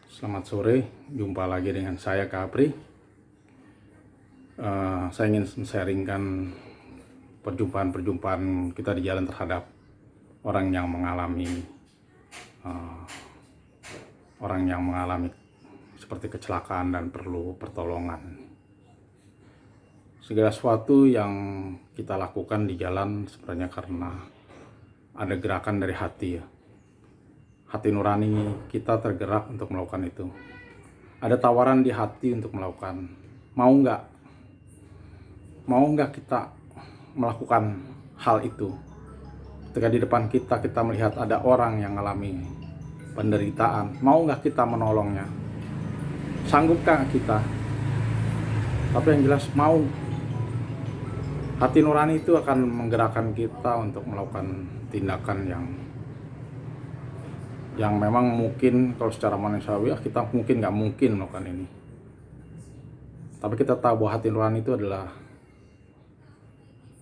Selamat sore, jumpa lagi dengan saya Kapri. Saya ingin sharingkan perjumpaan-perjumpaan kita di jalan terhadap orang yang mengalami uh, seperti kecelakaan dan perlu pertolongan. Segala sesuatu yang kita lakukan di jalan sebenarnya karena ada gerakan dari hati ya. Hati nurani kita tergerak untuk melakukan itu. Ada tawaran di hati untuk melakukan. Mau nggak kita melakukan hal itu? Ketika di depan kita melihat ada orang yang mengalami penderitaan, mau nggak kita menolongnya? Sanggupkah kita? Tapi yang jelas mau. Hati nurani itu akan menggerakkan kita untuk melakukan tindakan yang memang mungkin kalau secara manusiawi kita nggak mungkin melakukan ini. Tapi kita tahu bahwa hati nurani itu adalah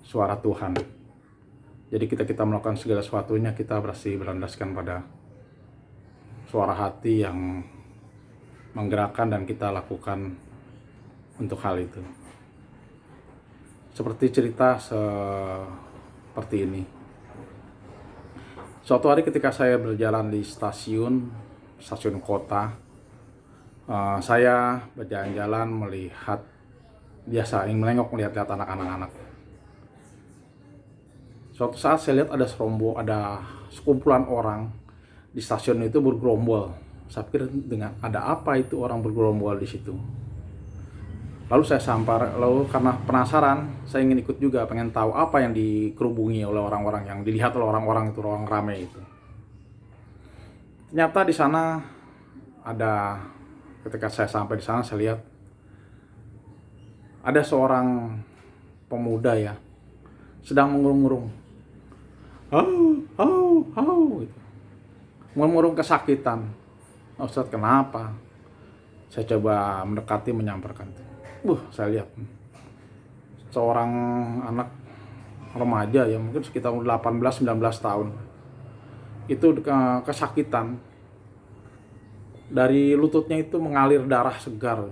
suara Tuhan. Jadi kita melakukan segala sesuatunya kita berhasil berlandaskan pada suara hati yang menggerakkan dan kita lakukan untuk hal itu. Seperti cerita seperti ini. Suatu hari ketika saya berjalan di stasiun kota, saya berjalan-jalan melihat melihat anak-anak. Suatu saat saya lihat ada sekumpulan orang di stasiun itu bergerombol. Saya pikir ada apa itu orang bergerombol di situ. Lalu saya lalu karena penasaran, saya ingin ikut juga, pengen tahu apa yang dikerubungi oleh orang-orang, yang dilihat oleh orang-orang itu, orang ramai itu. Ternyata di sana ketika saya sampai di sana, saya lihat ada seorang pemuda ya, sedang mengurung-urung. Gitu. Mengurung kesakitan. Ustadz, kenapa? Saya coba mendekati, menyamparkan. Saya lihat seorang anak remaja ya, mungkin sekitar 18-19 tahun. Itu kesakitan. Dari lututnya itu mengalir darah segar.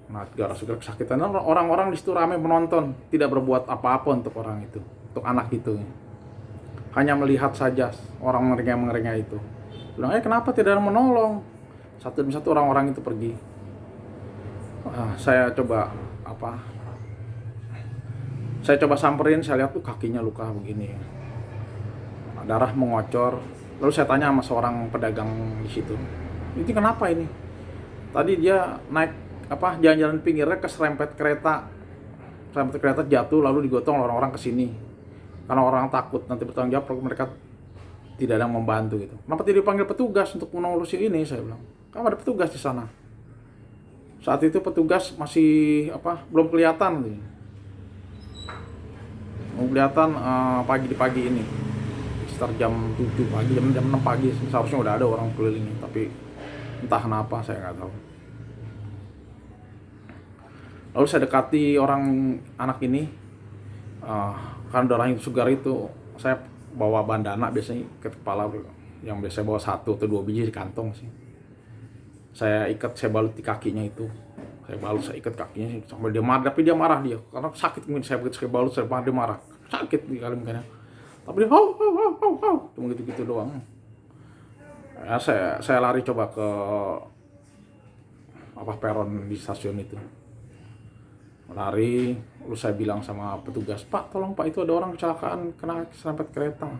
Nah, darah segar, kesakitan. Orang-orang di situ ramai menonton, tidak berbuat apa-apa untuk orang itu, untuk anak itu. Hanya melihat saja orang merengek-merengek itu. Bilang, kenapa tidak menolong? Satu demi satu orang-orang itu pergi. Saya coba samperin, saya lihat tuh kakinya luka begini, darah mengocor. Lalu saya tanya sama seorang pedagang di situ, ini kenapa ini? Tadi dia naik jalan-jalan pinggirnya keserempet kereta jatuh, lalu digotong orang-orang kesini karena orang takut nanti bertanggung jawab kalau mereka tidak ada yang membantu gitu. Kenapa tidak dipanggil petugas untuk mengurusi ini? Saya bilang, kan ada petugas di sana. Saat itu petugas masih belum kelihatan gitu. Belum kelihatan pagi ini. Sekitar jam 7 pagi, jam 6 pagi seharusnya udah ada orang keliling, tapi entah kenapa saya nggak tahu. Lalu saya dekati anak ini, karena darahnya segar itu, saya bawa bandana biasanya ke kepala, yang biasa bawa 1 atau 2 biji di kantong sih. Saya balut di kakinya itu. Saya ikat kakinya sampai dia marah, tapi dia marah karena sakit. Saya balut, dia marah. Sakit di kali mukanya. Tapi dia cuma gitu-gitu doang. Ya, saya lari coba ke peron di stasiun itu. Lari, lalu saya bilang sama petugas, "Pak, tolong Pak, itu ada orang kecelakaan kena serempet kereta."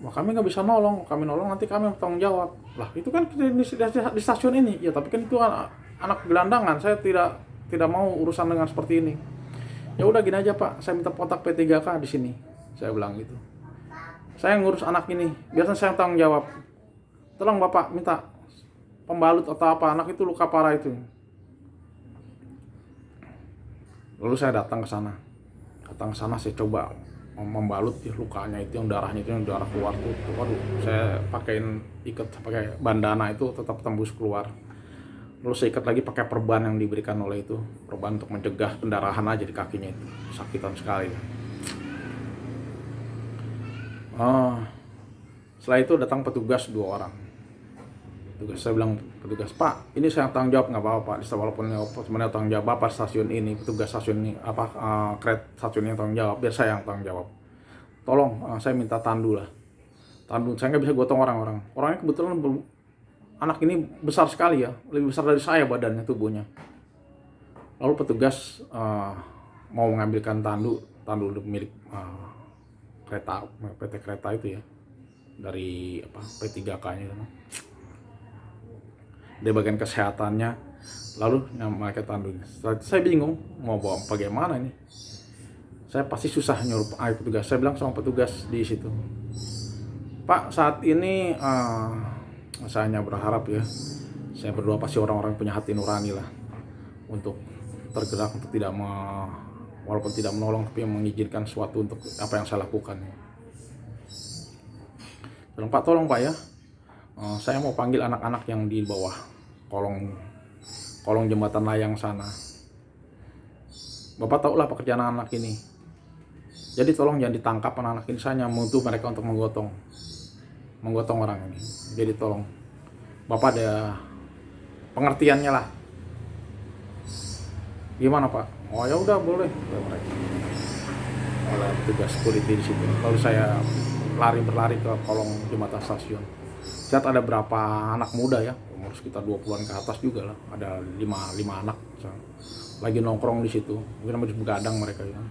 Wah, kami nggak bisa nolong, nanti kami bertanggung jawab. Lah, itu kan di stasiun ini. Ya, tapi kan itu anak gelandangan, saya tidak mau urusan dengan seperti ini. Ya udah gini aja Pak, saya minta kontak P3K di sini. Saya bilang gitu. Saya ngurus anak ini, biasanya saya tanggung jawab. Tolong Bapak minta pembalut atau apa, anak itu luka parah itu. Lalu saya datang ke sana saya coba membalut lukanya itu, yang darahnya itu, yang darah keluar tuh. Waduh, saya pakai bandana itu tetap tembus keluar. Lalu saya ikat lagi pakai perban yang diberikan oleh itu, perban untuk mencegah pendarahan aja di kakinya itu. Sakitan sekali. Setelah itu datang petugas 2 orang. Petugas, saya bilang petugas, Pak, ini saya tanggung jawab, nggak apa-apa Pak, walaupun sebenarnya tanggung jawab Bapak stasiun ini, petugas stasiun ini, kereta stasiun ini tanggung jawab, biar saya yang tanggung jawab. Tolong, saya minta tandu lah. Tandu, saya nggak bisa gotong orang-orang. Orangnya kebetulan anak ini besar sekali ya, lebih besar dari saya badannya, tubuhnya. Lalu petugas mau mengambilkan tandu milik kereta, PT kereta itu ya, dari P3K-nya itu. Di bagian kesehatannya, lalu mereka tandunya. Setelah itu saya bingung mau bawa bagaimana ini. Saya pasti susah nyuruh petugas. Saya bilang sama petugas di situ, Pak, saat ini saya hanya berharap ya, saya berdoa pasti orang-orang punya hati nurani lah untuk tergerak untuk walaupun tidak menolong tapi mengizinkan sesuatu untuk apa yang saya lakukan. Bilang, Pak, tolong Pak ya, saya mau panggil anak-anak yang di bawah kolong jembatan layang sana. Bapak tahulah pekerjaan anak ini. Jadi tolong jangan ditangkap anak-anak ini, saya hanya membantu mereka untuk menggotong orang ini. Jadi tolong Bapak ada pengertiannya lah. Gimana Pak? Oh ya udah boleh. Oleh tugas security di situ. Lalu saya berlari ke kolong jembatan stasiun. Lihat ada berapa anak muda ya, umur sekitar 20-an ke atas juga lah. Ada 5 anak lagi nongkrong di situ. Mungkin habis begadang mereka ya.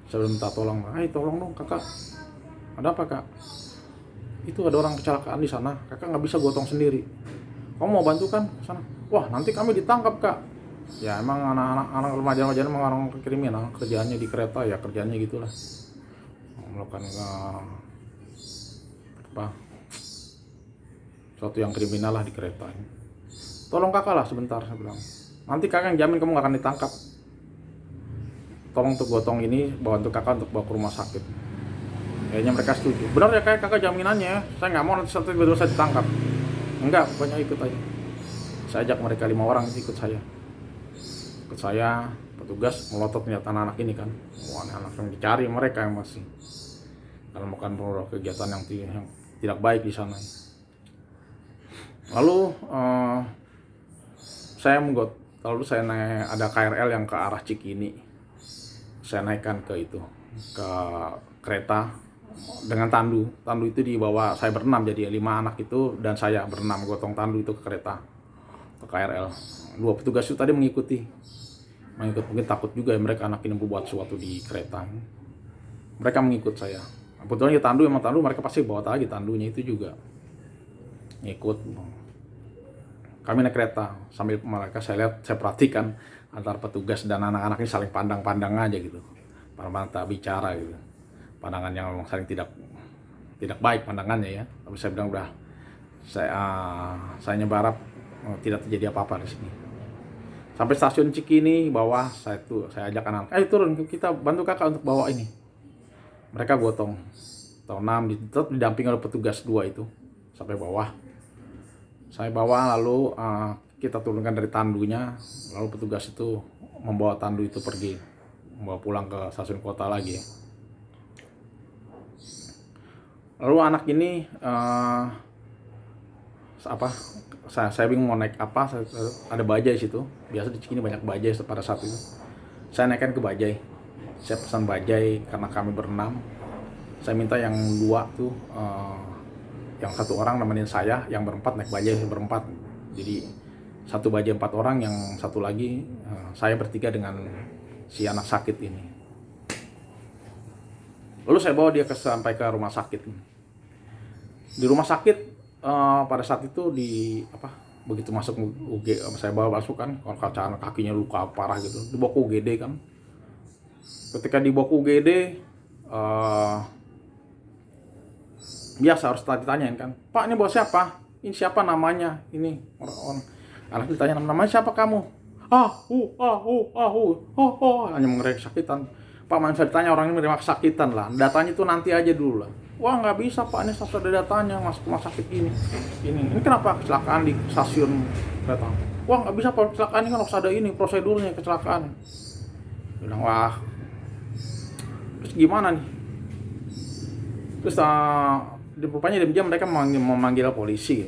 Saya minta tolong, tolong dong kakak. Ada apa kak? Itu ada orang kecelakaan di sana, kakak nggak bisa gotong sendiri. Kamu mau bantu kan sana? Wah, nanti kami ditangkap kak. Ya emang anak remaja emang orang kriminal, kerjaannya di kereta ya, kerjaannya gitulah, melakukan sesuatu yang kriminal lah di kereta. Tolong kakak lah sebentar, saya bilang. Nanti kakak yang jamin kamu nggak akan ditangkap. Tolong untuk gotong ini, bantu kakak untuk bawa ke rumah sakit. Kayaknya mereka setuju. Benar ya kakak jaminannya, saya nggak mau nanti tiba-tiba saya ditangkap. Enggak, pokoknya ikut aja. Saya ajak mereka 5 orang ikut saya. Petugas melotot melihat anak ini kan. Wah, anak yang dicari mereka yang masih dalam melakukan kegiatan yang tidak baik di sana. Lalu saya naik, ada KRL yang ke arah Cikini. Saya naikkan ke kereta dengan tandu itu dibawa, saya berenam, jadi 5 anak itu dan saya berenam gotong tandu itu ke kereta, ke KRL. 2 petugas itu tadi mengikut, mungkin takut juga ya mereka anak ini membuat sesuatu di kereta. Mereka mengikut saya. Kebetulan ya tandu mereka pasti bawa lagi tandunya itu juga ngikut. Kami naik kereta sambil mereka saya perhatikan antara petugas dan anak-anak ini saling pandang-pandang aja gitu, pandang tak bicara gitu, pandangan yang memang saling tidak baik pandangannya ya. Tapi saya bilang udah, saya berharap tidak terjadi apa-apa di sini. Sampai stasiun Cikini bawah, saya ajak anak, turun, kita bantu kakak untuk bawa ini. Mereka gotong, tahun 6 tetap didampingi oleh petugas 2 itu sampai bawah. Saya bawa, lalu kita turunkan dari tandunya, lalu petugas itu membawa tandu itu pergi, membawa pulang ke stasiun kota lagi. Lalu anak ini saya bingung mau naik apa. Ada bajai situ, biasa di Cikini banyak bajai pada saat itu. Saya naikkan ke bajai, saya pesan bajai karena kami berenam. Saya minta yang 2 tuh, yang 1 orang nemenin saya, yang berempat naik bajai berempat. Jadi 1 bajai 4 orang, yang 1 lagi saya bertiga dengan si anak sakit ini. Lalu saya bawa dia sampai ke rumah sakit. Di rumah sakit pada saat itu begitu masuk saya bawa masuk kan, kalau kakinya luka parah gitu, dibawa ke UGD kan. Ketika dibawa ke UGD, biasa harus ditanyain kan, Pak ini bawa siapa? Ini siapa namanya? Ini orang. Anak ditanya namanya siapa kamu? Hanya mengerik kesakitan. Pak, saya ditanya orang ini menerima kesakitan lah. Datanya itu nanti aja dulu lah. Wah nggak bisa Pak, ini sudah ada datanya masuk rumah sakit ini. Ini kenapa kecelakaan di stasiun kereta? Wah nggak bisa Pak, kecelakaan ini kan harus ada ini prosedurnya kecelakaan. Bilang wah, terus gimana nih? Terus rupanya diam-diam mereka memanggil polisi.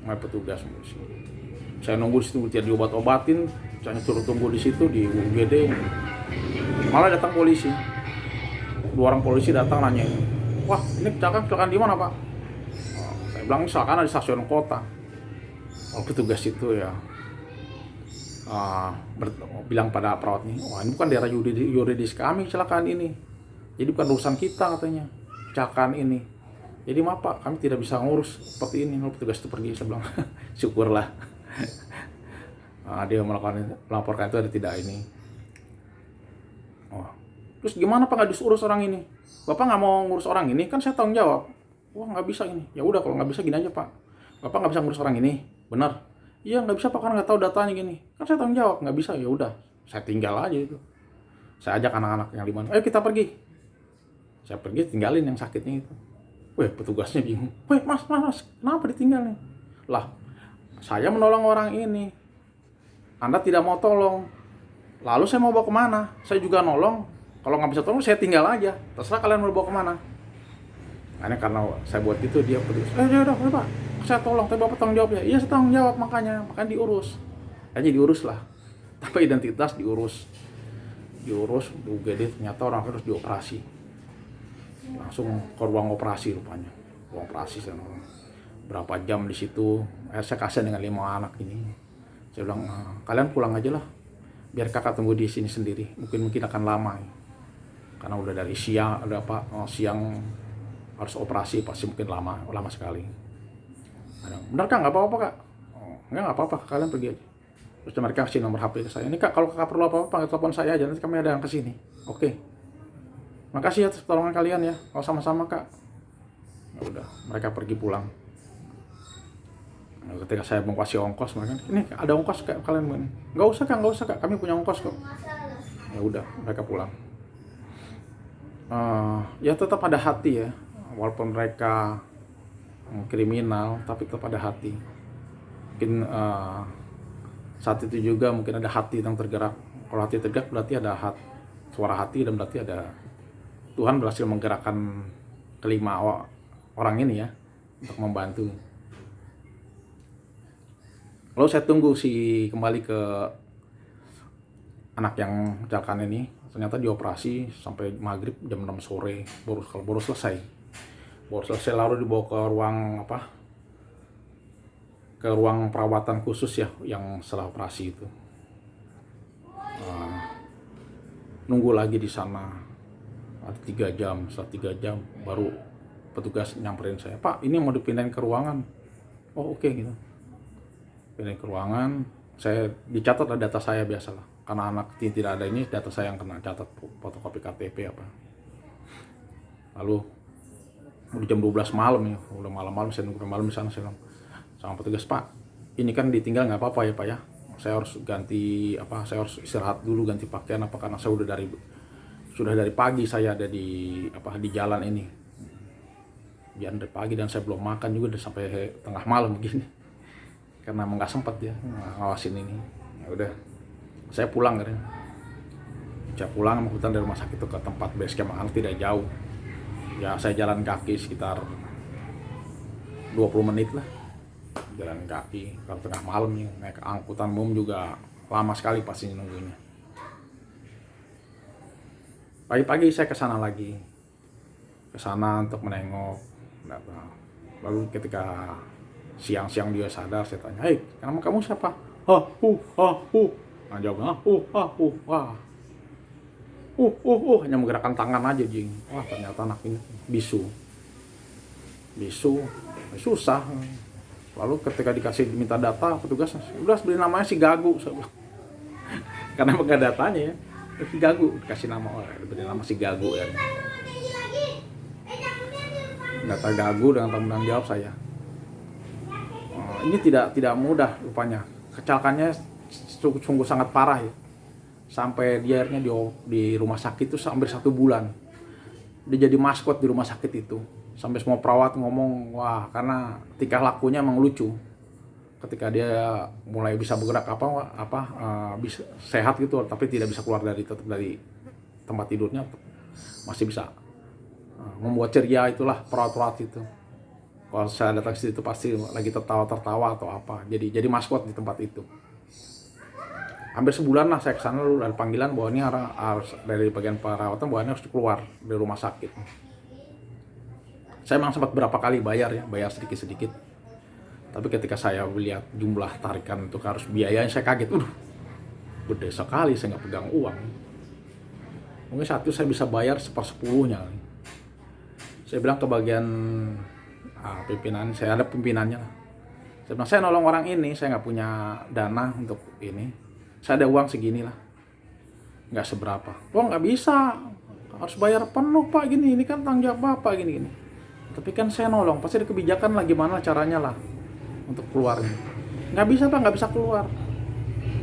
sama petugas. Saya nunggu di situ, tidak diobat-obatin, saya suruh tunggu di situ di UGD. Malah datang polisi, 2 orang polisi datang nanya, wah ini kecelakaan di mana Pak? Saya bilang kecelakaan di stasiun kota. Petugas itu ya bilang pada perawatnya, wah ini bukan daerah yuridis kami kecelakaan ini, jadi bukan urusan kita katanya kecelakaan ini, jadi maaf Pak, kami tidak bisa ngurus seperti ini. Lalu petugas itu pergi. Saya bilang syukurlah. Dia melaporkan itu ada tidak ini. Terus gimana Pak, nggak diurus orang ini? Bapak nggak mau ngurus orang ini, kan saya tanggung jawab. Wah nggak bisa ini. Ya udah kalau nggak bisa gini aja Pak, Bapak nggak bisa ngurus orang ini, benar? Iya nggak bisa Pak, karena nggak tahu datanya gini. Kan saya tanggung jawab, nggak bisa. Ya udah, saya tinggal aja itu. Saya ajak anak-anak yang di mana, ayo kita pergi. Saya pergi, tinggalin yang sakitnya itu. Weh, petugasnya bingung. Weh mas, kenapa ditinggalin? Lah, saya menolong orang ini, Anda tidak mau tolong. Lalu saya mau bawa kemana? Saya juga nolong. Kalau nggak bisa tolong, saya tinggal aja. Terserah kalian mau bawa kemana. Karena saya buat gitu, dia petugas. Ya udah Pak, saya tolong. Tapi Bapak tanggung jawab ya. Iya saya tanggung jawab, makanya diurus. Hanya diurus lah. Tapi identitas diurus di UGD, ternyata orang harus dioperasi. Langsung ke ruang operasi rupanya. Ruang operasi saya nolong. Berapa jam di situ? Saya kasihan dengan 5 anak ini. Saya bilang, kalian pulang aja lah, biar kakak tunggu di sini sendiri. Mungkin akan lama, karena udah dari siang, siang harus operasi, pasti mungkin lama sekali. Benar Kak, nggak apa-apa Kak. Nggak apa-apa, kalian pergi aja. Terus mereka kasih nomor HP ke saya. Ini Kak, kalau kakak perlu apa-apa, telepon saya aja, nanti kami ada yang kesini. Oke. Makasih atas pertolongan kalian ya. Kalau sama-sama Kak. Ya udah, mereka pergi pulang. Ketika saya mau kasih ongkos, mereka, ini ada ongkos Kak, kalian begini. Nggak usah Kak, kami punya ongkos kok. Ya udah, mereka pulang. Ya tetap ada hati ya, walaupun mereka kriminal, tapi tetap ada hati. Mungkin saat itu juga mungkin ada hati yang tergerak. Kalau hati tergerak berarti ada suara hati, dan berarti ada Tuhan berhasil menggerakkan kelima orang ini ya untuk membantu. Lalu saya tunggu kembali ke anak yang kecelakaan ini. Ternyata dioperasi sampai maghrib jam 6 sore baru selesai. Lalu dibawa ke ruang perawatan khusus ya, yang setelah operasi itu. Nunggu lagi di sana ada 3 jam. Setelah 3 jam baru petugas nyamperin saya, Pak ini mau dipindahin ke ruangan. Oh oke gitu. Pindahin ke ruangan, saya dicatat data saya biasalah, karena anak tidak ada ini, data saya yang kena catat, fotokopi KTP apa. Lalu udah jam 12 malam ya, udah malam-malam, saya nunggu malam di sana. Saya bilang sama petugas, Pak ini kan ditinggal nggak apa-apa ya Pak ya, saya harus saya harus istirahat dulu, ganti pakaian apa, karena saya sudah dari pagi saya ada di jalan ini, dari pagi, dan saya belum makan juga udah sampai tengah malam begini, karena nggak sempat ya ngawasin ini. Ya udah, saya pulang kan. Saya pulang kemudian dari rumah sakit itu ke tempat base camp tidak jauh. Ya saya jalan kaki sekitar 20 menit lah. Jalan kaki, kalau tengah malam ya, naik angkutan umum juga lama sekali pasti nunggunya. Pagi-pagi saya ke sana lagi. Ke sana untuk menengok. Lalu ketika siang-siang dia sadar, saya tanya, "Hei, nama kamu siapa?" Nah jawabnya, hanya menggerakkan tangan aja jing. Wah ternyata anak ini bisu, susah. Lalu ketika diminta data, petugas udah beri namanya si Gagu, karena enggak datanya ya, si Gagu dikasih nama, beri nama si Gagu ya. Data Gagu dengan tanggung jawab saya. Ini tidak mudah rupanya. Kecelakaannya sungguh sangat parah ya. Sampai dia akhirnya di rumah sakit itu hampir 1 bulan. Dia jadi maskot di rumah sakit itu. Sampai semua perawat ngomong, wah karena tingkah lakunya emang lucu. Ketika dia mulai bisa bergerak bisa sehat gitu, tapi tidak bisa keluar dari tempat tidurnya, masih bisa membuat ceria, itulah perawat-perawat itu. Kalau saya datang ke situ pasti lagi tertawa-tertawa atau apa. Jadi maskot di tempat itu. Hampir sebulan lah saya kesana, lalu ada panggilan bahwa ini harus dari bagian perawatan, bahwa ini harus keluar dari rumah sakit. Saya memang sempat berapa kali bayar sedikit-sedikit. Tapi ketika saya melihat jumlah tarikan untuk harus biayanya, saya kaget. Gede sekali, saya nggak pegang uang. Mungkin saat itu saya bisa bayar 1/10-nya. Saya bilang ke bagian pimpinan, saya ada pimpinannya lah. Saya bilang, saya nolong orang ini, saya nggak punya dana untuk ini. Saya ada uang segini lah, nggak seberapa. Nggak bisa, harus bayar penuh Pak, gini, ini kan tanggung jawab Bapak, gini. Tapi kan saya nolong, pasti ada kebijakan lah gimana caranya lah untuk keluar. Nggak bisa Pak, nggak bisa keluar.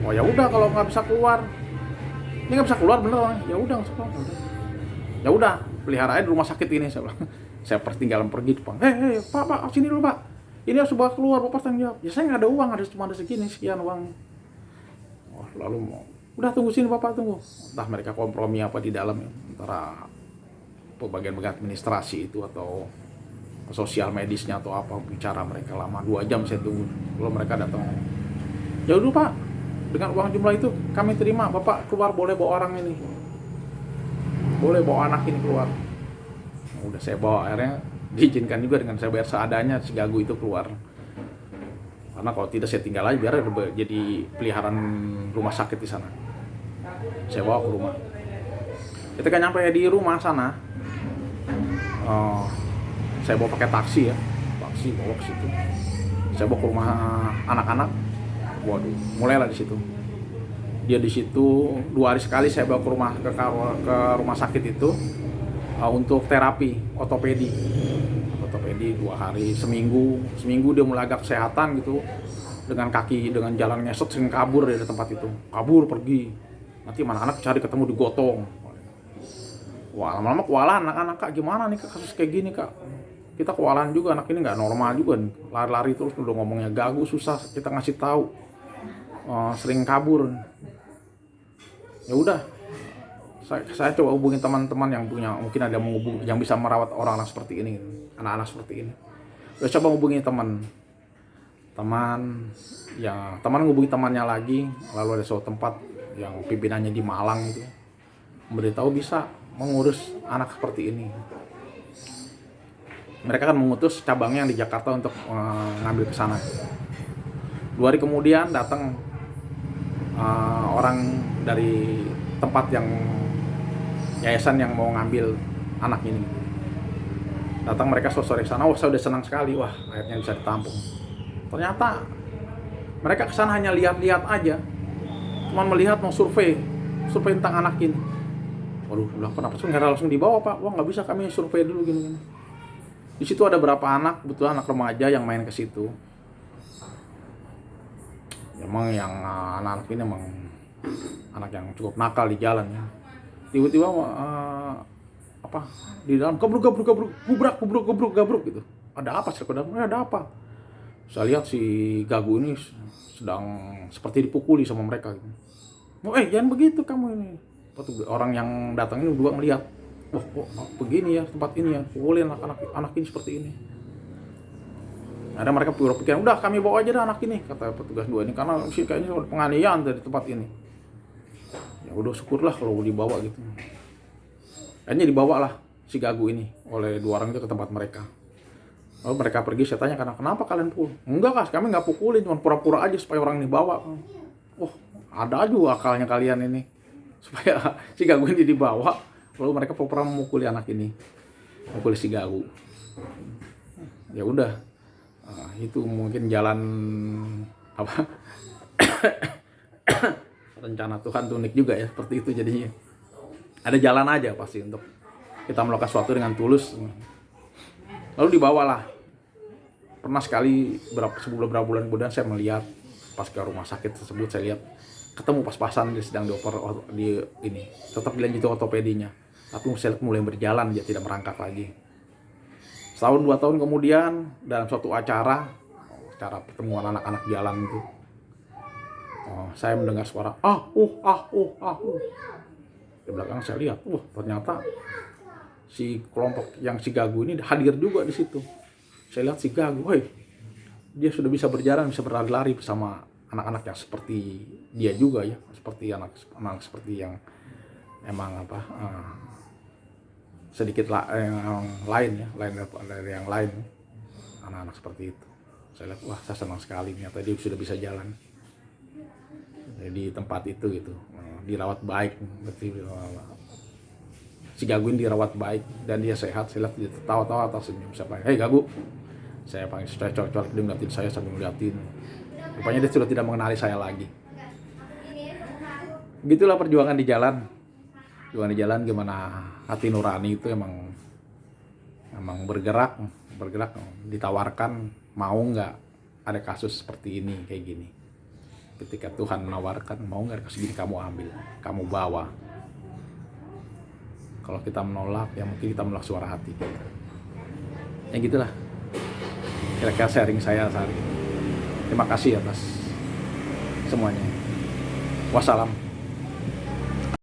Oh ya udah, kalau nggak bisa keluar, ini nggak bisa keluar bener, ya udah nggak usah keluar. Ya udah, pelihara aja di rumah sakit ini, saya bilang. Saya pertinggalan pergi Pak. Pak, sini dulu Pak. Ini harus bawa keluar, Bapak tanggung jawab. Ya saya nggak ada uang, cuma ada segini, sekian uang. Lalu udah tunggu sini Bapak, tunggu. Entah mereka kompromi apa di dalam ya, antara bagian-bagian administrasi itu atau sosial medisnya atau apa, bicara mereka lama 2 jam saya tunggu. Lalu mereka datang. Ya udah Pak, dengan uang jumlah itu kami terima, Bapak keluar boleh bawa orang ini. Boleh bawa anak ini keluar. Udah saya bawa, akhirnya diizinkan juga dengan saya bayar seadanya si Gagu itu keluar. Karena kalau tidak saya tinggal aja biar jadi peliharaan rumah sakit di sana. Saya bawa ke rumah. Ketika nyampe di rumah sana, saya bawa pakai taksi bawa ke situ. Saya bawa ke rumah anak-anak. Waduh, mulailah di situ. Dia di situ 2 hari sekali saya bawa ke rumah sakit itu untuk terapi ortopedi 2 hari, seminggu dia mulai agak kesehatan gitu, dengan jalan ngesot sering kabur dari tempat itu, pergi, nanti mana anak cari ketemu digotong. Wah, lama-lama kewalahan anak-anak, Kak, gimana nih Kak, kasus kayak gini Kak, kita kewalahan juga, anak ini nggak normal juga nih, lari-lari terus, udah ngomongnya Gagu susah kita ngasih tahu, sering kabur. Ya udah, saya coba hubungin teman-teman yang punya, mungkin ada yang bisa merawat orang-orang seperti ini, anak-anak seperti ini. Saya coba hubungi teman ngubungi temannya lagi, lalu ada suatu tempat yang pimpinannya di Malang itu, memberitahu bisa mengurus anak seperti ini. Mereka kan mengutus cabangnya yang di Jakarta untuk ngambil ke sana. 2 hari kemudian datang orang dari tempat yang yayasan yang mau ngambil anak ini. Datang mereka sore ke sana, saya udah senang sekali, akhirnya bisa ditampung. Ternyata mereka ke sana hanya lihat-lihat aja, cuma melihat, mau survei tentang anak ini. Waduh, kenapa sih nggak langsung dibawa Pak? Nggak bisa, kami survei dulu gini. Di situ ada berapa anak, betul anak remaja yang main ke situ. Emang yang anak-anak ini emang anak yang cukup nakal di jalan ya. Tiba-tiba di dalam gabruk gitu. Ada apa sih? Ada apa? Saya lihat si Gagu ini sedang seperti dipukuli sama mereka gitu. Jangan begitu kamu ini. Orang yang datang ini berdua melihat, kok begini ya tempat ini ya, pukulin anak ini seperti ini. Ada mereka pikir, udah kami bawa aja dah anak ini, kata petugas 2 ini, karena sih kayaknya penganiayaan dari tempat ini. Ya udah, syukurlah kalau dibawa gitu. Akhirnya dibawalah si Gagu ini oleh 2 orang itu ke tempat mereka. Lalu mereka pergi, saya tanya, kenapa kalian pukul? Enggak Kak, kami nggak pukulin, cuma pura-pura aja supaya orang ini bawa. Ada juga akalnya kalian ini, supaya si Gagu ini dibawa. Lalu mereka pura-pura memukuli anak ini, memukuli si Gagu. Ya udah, itu mungkin jalan rencana Tuhan tuh unik juga ya, seperti itu jadinya. Ada jalan aja pasti untuk kita melakukan sesuatu dengan tulus. Lalu dibawalah. Pernah sekali beberapa bulan kemudian saya melihat pas ke rumah sakit tersebut, saya lihat ketemu pas-pasan dia sedang dioper di ini. Tetap dilanjuti ortopedinya, tapi saya mulai berjalan, dia tidak merangkak lagi. 1-2 tahun kemudian dalam suatu acara pertemuan anak-anak jalan itu, saya mendengar suara di belakang. Saya lihat, ternyata si kelompok yang si Gagu ini hadir juga di situ. Saya lihat si Gagu, woi, dia sudah bisa berjalan, bisa berlari-lari bersama anak-anak yang seperti dia juga ya, seperti anak seperti yang emang apa sedikit yang lain ya, lain dari yang lain, anak-anak seperti itu. Saya lihat, wah, saya senang sekali, ternyata dia sudah bisa jalan di tempat itu gitu, dirawat baik, berarti si Gagu ini dirawat baik dan dia sehat. Saya lihat dia tawa-tawa atau senyum, siapa, hei Gagu, saya panggil, saya colek-colek, dia ngeliatin saya sambil ngeliatin. Rupanya dia sudah tidak mengenali saya lagi. Gitulah perjuangan di jalan. Perjuangan di jalan gimana hati nurani itu emang bergerak, ditawarkan, mau nggak ada kasus seperti ini, kayak gini. Ketika Tuhan menawarkan, mau nggak kasus gini, kamu ambil, kamu bawa. Kalau kita menolak, ya mungkin kita menolak suara hati kita. Ya gitulah. Kira-kira sharing saya saat ini. Terima kasih atas semuanya. Wassalam.